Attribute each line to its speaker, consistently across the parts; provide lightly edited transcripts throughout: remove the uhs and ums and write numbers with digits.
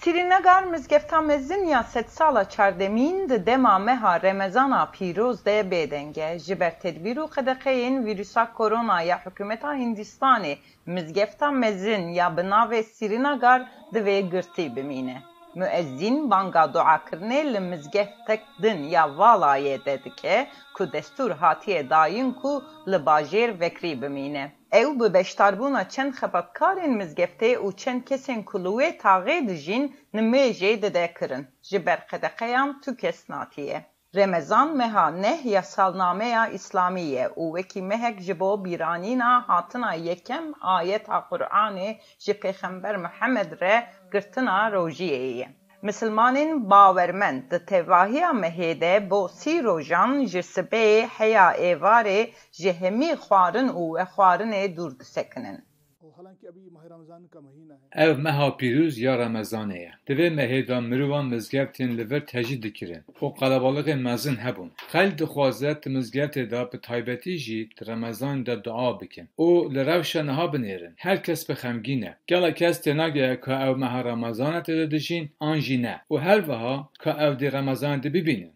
Speaker 1: Srinagar mizgefta mezin ya 100 sala çardemîn di dema meha Remezana pîroz de bêdenge ji ber tedbîr û qedexeyên vîrusa korona ya hikûmeta Hindistanê mizgefta mezin ya bi navê Srinagar divê girtî bimîne. Müezzin banga duakirinê li mizgeftek din ya valayê de dike ku destûr hatiye dayîn ku li bajêr vekrî bimîne. Ew bi beşdarbûna çend xebatkarên mizgeftê û çend kesên ku li wê taxê dijîn nimêjê dide kirin ji ber qedexeyan tu kes natiye. Remezan meha neh ya salnameya İslamî ye û wekî mehek ji bo bîranîna hatina yekem ayeta Qur'anê ji Pêxember Mihemed re girtina rojiyê ye. Mislimanên bawermend di tevahiya mehê de bo 30 rojan ji sibehê heya êvarê ji hemî xwarin û vexwarinê dûr disekinin.
Speaker 2: Ev meha pîrûz ya Remezanê ye. Di vê mehê de mirovan mizgeftên li vir tejî dikirin û qelebalixên mezin hebûn. Xelk dixwaze ti mizgeftê de bi taybetî jî di Remezanê de dua bikin û li rewşa niha binêrin. Her kes bi xemgîn e. Gelek kes tênageye ku ew meha Remezanê tê de dijîn an jî ne û her wiha ku ew dê Remezanê de bibînin.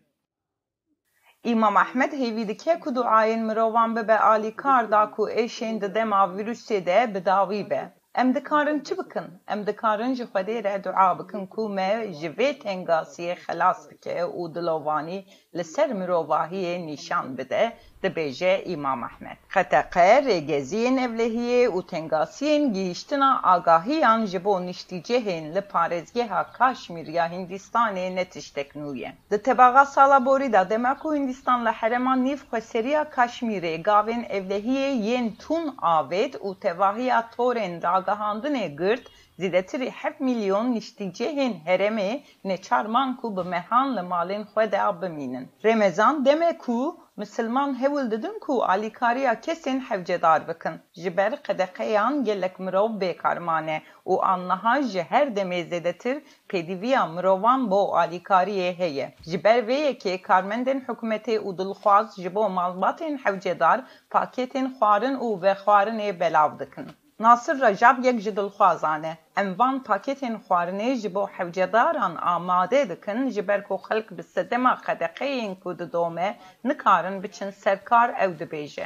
Speaker 1: İmam Ahmed hêvî dike ku duayên mirovan bibe alîkar da ku êşên di dema vîrusê de bi dawî be. Em dikarin çi bikin? Em dikarin ji Xwedê re dua bikin ku me ji vê tengasiyê xelas bike û dilovanî li ser mirovahiyê nîşan bide, dibêje İmam Ahmed. Xeteqe rêgeziyên evlehiyê û tengasiyên gihîştina agahiyan ji bo niştîcehên li parêzgeha Kaşmîr ya Hindistanê ne tiştek nû ye. Di tebaxa sala borî de deme ku Hindistan li herêma nîv xweseriya Kaşmîrê gavên evlehiyê yên tûn avêt û tevahiya torên ragahandinê girt zîdetirî 7 milyon niştîcehên herêmê neçarman ku bi mehan li malên xwe de bimînin. Remezan deme ku Müslüman hewil didin ku alîkariya kesên hevcedar bikin ji ber qedexeyan gelek mirov bêkar mane û anniha ji her demê zêdetir pêdîviya mirovan bo alîkariyê heye. Ji ber vê yekê karmendên hikûmetê û dilxwaz ji bo malbatên hevcedar paketên xwarin û vexwarinê belav dikin. Nasir Recep yek ji dilxwazan e. Em van paketên xwarinê ji bo hevcedaran amade dikin ji ber ku xelk bi sedema qedexeyên ku didome nikarin biçin serkar ew dibêje.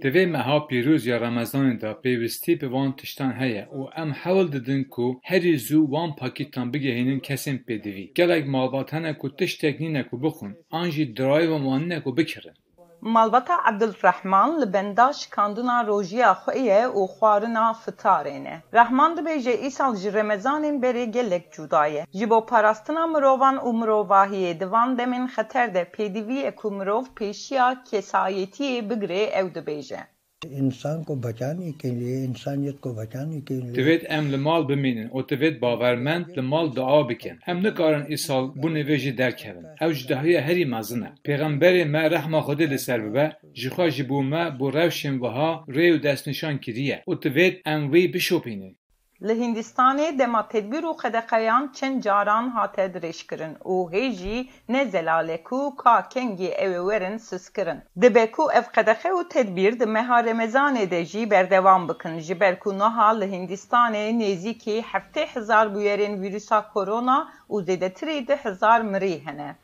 Speaker 2: Di vê meha pîrûz ya Remezanê de pêwîstî bi van tiştan heye û em hewil didin ku herî zû wan pakêtan bigihînin kesên pêdivî. Gelek malbat hene ku tiştek nîne ku bixwin, an jî dirayê wan nîne ku bikirin.
Speaker 1: Malbata Abdülrahman li benda şikandina rojiya xwe ye û xwarina fitarê ne. Rahman dibêje îsal ji Remezanên berê gelek cuda ye. Ji bo parastina mirovan û mirovahiyê di van demên xeter de pêdiviyê ku mirov pêşiya kesayetiyê bigire ew dibêje.
Speaker 3: इंसान को बचाने के लिए इंसानियत को बचाने के लिए
Speaker 2: Divêt em li mal bimînin û divêt bawermend li mal dua bikin. Em nikarin îsal bu nêvê jî derkevin. Ew ji dahiya herî mezin e. Pêxemberê me rehma Xwedê li ser bibe, ji xwe ji bo me bu rewşên wiha rê û destnîşan kiriye û divêt em wî bişopînin.
Speaker 1: Li Hindistanê dema tedbîr û qedexeyan çend caran hate dirêjkirin û hê jî ne zelale ku ka kengî ew ê werin siskirin. Dibe ku ev qedexe û tedbîr di meha Remezanê de jî berdewam bikin ji ber ku niha li Hindistanê nêzîkî 70,000 bûyerên vîrusa korona û zêdetirî 10,000 mirî hene.